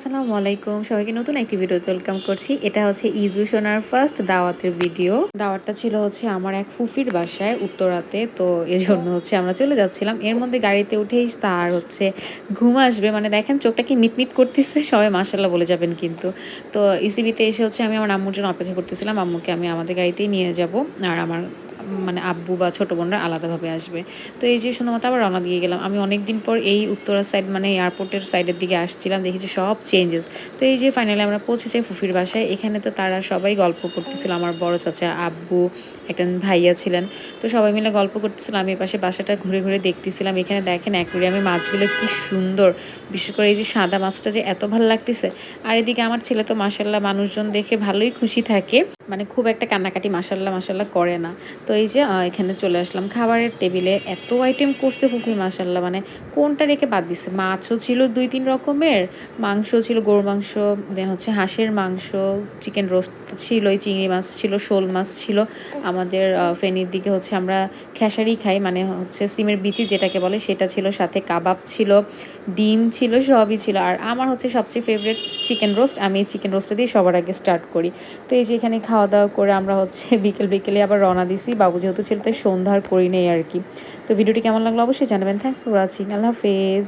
আসসালামু আলাইকুম। সবাইকে নতুন একটি ভিডিওতে ওয়েলকাম করছি। এটা হচ্ছে ইজু সোনার ফার্স্ট দাওয়াতের ভিডিও। দাওয়াতটা ছিল হচ্ছে আমার এক ফুফির বাসায় উত্তরাতে। তো এজন্য হচ্ছে আমরা চলে যাচ্ছিলাম। এর মধ্যে গাড়িতে উঠেই তার হচ্ছে ঘুম আসবে। মানে দেখেন চোখটা কি মিটমিট করতেছে। সবাই মাশাআল্লাহ বলে যাবেন কিন্তু। তো ইসিবিতে এসে হচ্ছে আমি আমার আম্মুর জন্য অপেক্ষা করতেছিলাম। আম্মুকে আমি আমাদের গাড়িতেই নিয়ে যাব। আর আমার মানে আব্বু বা ছোট বোনরা আলাদাভাবে আসবে। তো এই যে সুন্দরমতো আবার রওনা দিয়ে গেলাম। আমি অনেকদিন পর এই উত্তরা সাইড মানে এয়ারপোর্টের সাইডের দিকে আসছিলাম। দেখেছি সব চেঞ্জেস। তো এই যে ফাইনালি আমরা পৌঁছে যাই ফুফির বাসায়। এখানে তো তারা সবাই গল্প করতেছিল। আমার বড় চাচা, আব্বু, একটা ভাইয়া ছিলেন। তো সবাই মিলে গল্প করতেছিলাম। আমি এপাশে বাসাটা ঘুরে ঘুরে দেখতেছিলাম। এখানে দেখেন অ্যাকুয়ারিয়ামে মাছগুলো কি সুন্দর। বিশেষ করে এই যে সাদা মাছটা যে এত ভালো লাগতেছে। আর এদিকে আমার ছেলে তো মাশাআল্লাহ মানুষজন দেখে ভালোই খুশি থাকে। মানে খুব একটা কান্নাকাটি মাশাআল্লাহ মাশাআল্লাহ করে না। তো এই যে এখানে চলে আসলাম খাবারের টেবিলে। এত আইটেম করছে ফুফি মাশাআল্লাহ, মানে কোনটা রেখে বাদ দিছে। মাছও ছিল ২-৩ রকমের, মাংস ছিল গরুর মাংস, দেন হচ্ছে হাঁসের মাংস, চিকেন রোস্ট ছিলই, চিংড়ি মাছ ছিল, শোল মাছ ছিল। আমাদের ফেনীর দিকে হচ্ছে আমরা খেসারি খাই, মানে হচ্ছে সিমের বিচি যেটাকে বলে সেটা ছিল, সাথে কাবাব ছিল, ডিম ছিল, সবই ছিল। আর আমার হচ্ছে সবচেয়ে ফেভারিট চিকেন রোস্ট। আমি চিকেন রোস্টটা দিয়ে সবার আগে স্টার্ট করি। তো এই যে এখানে খাওয়া দাওয়া করে আমরা হচ্ছে বিকেলে আবার রওনা দিছি। বাবু যেহেতু ছিল তাই সন্ধ্যা আর করি নাই আর কি। তো ভিডিওটি কেমন লাগলো অবশ্যই জানাবেন। Thanks for watching. আল্লাহ হাফেজ।